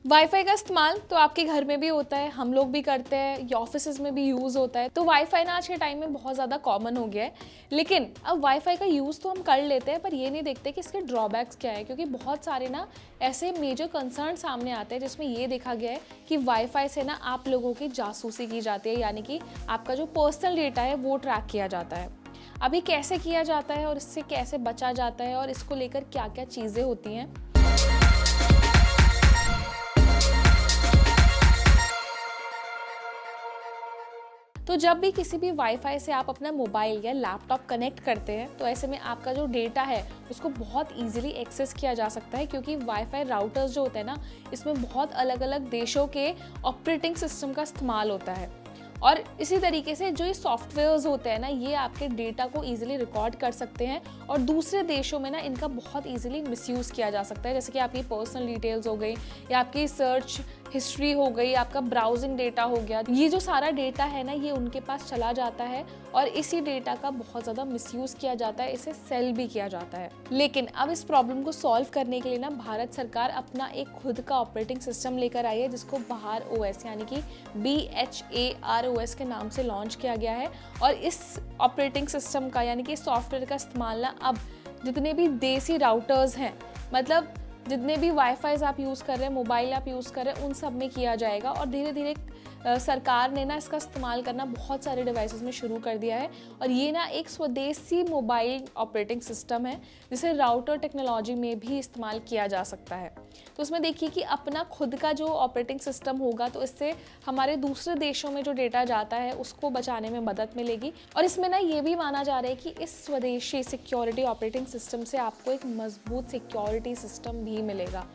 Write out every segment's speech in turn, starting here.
Wifi का इस्तेमाल तो आपके घर में भी होता है, हम लोग भी करते हैं, या ऑफिस में भी यूज़ होता है। तो वाईफाई ना आज के टाइम में बहुत ज़्यादा कॉमन हो गया है। लेकिन अब वाईफाई का यूज़ तो हम कर लेते हैं, पर ये नहीं देखते कि इसके ड्रॉबैक्स क्या है, क्योंकि बहुत सारे ना ऐसे मेजर कंसर्न सामने आते हैं जिसमें ये देखा गया है कि वाईफाई से ना आप लोगों की जासूसी की जाती है, यानी कि आपका जो पर्सनल डेटा है वो ट्रैक किया जाता है। अभी कैसे किया जाता है और इससे कैसे बचा जाता है और इसको लेकर क्या क्या चीज़ें होती हैं, तो जब भी किसी भी वाईफाई से आप अपना मोबाइल या लैपटॉप कनेक्ट करते हैं तो ऐसे में आपका जो डेटा है उसको बहुत इजीली एक्सेस किया जा सकता है, क्योंकि वाईफाई राउटर्स जो होते हैं ना, इसमें बहुत अलग अलग देशों के ऑपरेटिंग सिस्टम का इस्तेमाल होता है। और इसी तरीके से जो ये सॉफ्टवेयर्स होते हैं ना, ये आपके डेटा को इजीली रिकॉर्ड कर सकते हैं और दूसरे देशों में ना इनका बहुत इजीली मिसयूज़ किया जा सकता है। जैसे कि आपकी पर्सनल डिटेल्स हो गई, या आपकी सर्च हिस्ट्री हो गई, आपका ब्राउजिंग डेटा हो गया, ये जो सारा डेटा है ना, ये उनके पास चला जाता है और इसी डेटा का बहुत ज़्यादा मिसयूज़ किया जाता है, इसे सेल भी किया जाता है। लेकिन अब इस प्रॉब्लम को सॉल्व करने के लिए ना भारत सरकार अपना एक खुद का ऑपरेटिंग सिस्टम लेकर आई है, जिसको बहार OS यानी कि BHAROS के नाम से लॉन्च किया गया है। और इस ऑपरेटिंग सिस्टम का यानी कि सॉफ्टवेयर का इस्तेमाल ना अब जितने भी देसी राउटर्स हैं, मतलब जितने भी वाईफाईज आप यूज़ कर रहे हैं, मोबाइल आप यूज़ कर रहे हैं, उन सब में किया जाएगा। और धीरे धीरे सरकार ने ना इसका इस्तेमाल करना बहुत सारे डिवाइसेस में शुरू कर दिया है। और ये ना एक स्वदेशी मोबाइल ऑपरेटिंग सिस्टम है जिसे राउटर टेक्नोलॉजी में भी इस्तेमाल किया जा सकता है। तो उसमें देखिए कि अपना खुद का जो ऑपरेटिंग सिस्टम होगा, तो इससे हमारे दूसरे देशों में जो डेटा जाता है उसको बचाने में मदद मिलेगी। और इसमें ना ये भी माना जा रहा है कि इस स्वदेशी सिक्योरिटी ऑपरेटिंग सिस्टम से आपको एक मजबूत सिक्योरिटी सिस्टम भी मिलेगा।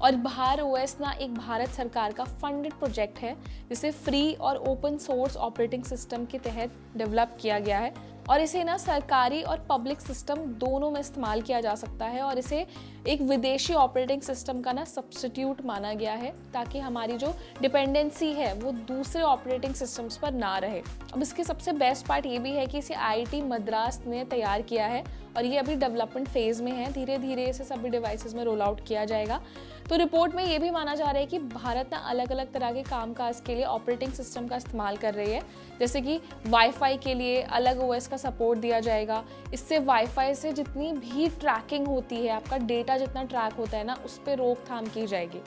और बहार OS ना एक भारत सरकार का फंडेड प्रोजेक्ट है, जिसे फ्री और ओपन सोर्स ऑपरेटिंग सिस्टम के तहत डेवलप किया गया है। और इसे ना सरकारी और पब्लिक सिस्टम दोनों में इस्तेमाल किया जा सकता है, और इसे एक विदेशी ऑपरेटिंग सिस्टम का ना सब्स्टिट्यूट माना गया है, ताकि हमारी जो डिपेंडेंसी है वो दूसरे ऑपरेटिंग सिस्टम्स पर ना रहे। अब इसके सबसे बेस्ट पार्ट ये भी है कि इसे IIT मद्रास ने तैयार किया है और ये अभी डेवलपमेंट फेज में है। धीरे धीरे इसे सभी डिवाइसेस में रोल आउट किया जाएगा। तो रिपोर्ट में ये भी माना जा रहा है कि भारत ना अलग अलग तरह के कामकाज के लिए ऑपरेटिंग सिस्टम का इस्तेमाल कर रही है। जैसे कि वाईफाई के लिए अलग OS का सपोर्ट दिया जाएगा। इससे वाईफाई से जितनी भी ट्रैकिंग होती है, आपका डेटा जितना ट्रैक होता है ना, उस पर रोकथाम की जाएगी।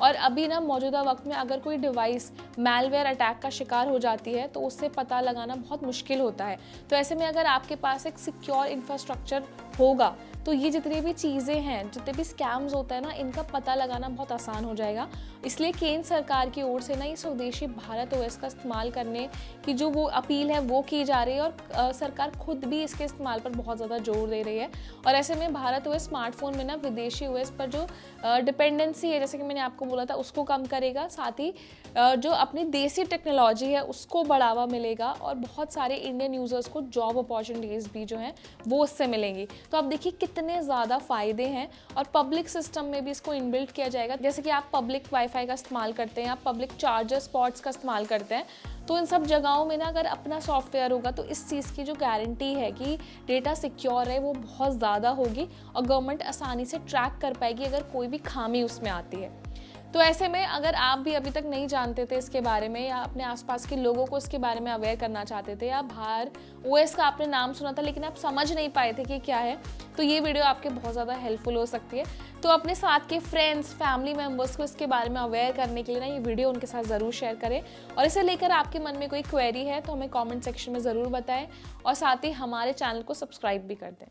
और अभी ना मौजूदा वक्त में अगर कोई डिवाइस मैलवेयर अटैक का शिकार हो जाती है तो उससे पता लगाना बहुत मुश्किल होता है। तो ऐसे में अगर आपके पास एक सिक्योर इंफ्रास्ट्रक्चर होगा तो ये जितनी भी चीज़ें हैं, जितने भी स्कैम्स होता है ना, इनका पता लगाना बहुत आसान हो जाएगा। इसलिए केंद्र सरकार की ओर से ना ये स्वदेशी भारत OS का इस्तेमाल करने की जो वो अपील है वो की जा रही है, और सरकार खुद भी इसके इस्तेमाल पर बहुत ज़्यादा जोर दे रही है। और ऐसे में भारत OS स्मार्टफोन में ना विदेशी OS पर जो डिपेंडेंसी है, जैसे कि मैंने आपको बोला था, उसको कम करेगा। साथ ही जो अपनी देसी टेक्नोलॉजी है उसको बढ़ावा मिलेगा, और बहुत सारे इंडियन यूज़र्स को जॉब अपॉर्चुनिटीज़ भी जो हैं वो उससे मिलेंगी। तो आप देखिए कितने ज़्यादा फ़ायदे हैं। और पब्लिक सिस्टम में भी इसको इनबिल्ट किया जाएगा। जैसे कि आप पब्लिक वाईफाई का इस्तेमाल करते हैं, आप पब्लिक चार्जर स्पॉट्स का इस्तेमाल करते हैं, तो इन सब जगहों में ना अगर अपना सॉफ्टवेयर होगा तो इस चीज़ की जो गारंटी है कि डेटा सिक्योर है वो बहुत ज़्यादा होगी, और गवर्नमेंट आसानी से ट्रैक कर पाएगी अगर कोई भी खामी उसमें आती है। तो ऐसे में अगर आप भी अभी तक नहीं जानते थे इसके बारे में, या अपने आसपास के लोगों को इसके बारे में अवेयर करना चाहते थे, या बहार OS का आपने नाम सुना था लेकिन आप समझ नहीं पाए थे कि क्या है, तो ये वीडियो आपके बहुत ज़्यादा हेल्पफुल हो सकती है। तो अपने साथ के फ्रेंड्स, फैमिली मेम्बर्स को इसके बारे में अवेयर करने के लिए ना ये वीडियो उनके साथ ज़रूर शेयर करें। और इसे लेकर आपके मन में कोई क्वेरी है तो हमें कॉमेंट सेक्शन में ज़रूर बताएं, और साथ ही हमारे चैनल को सब्सक्राइब भी कर दें।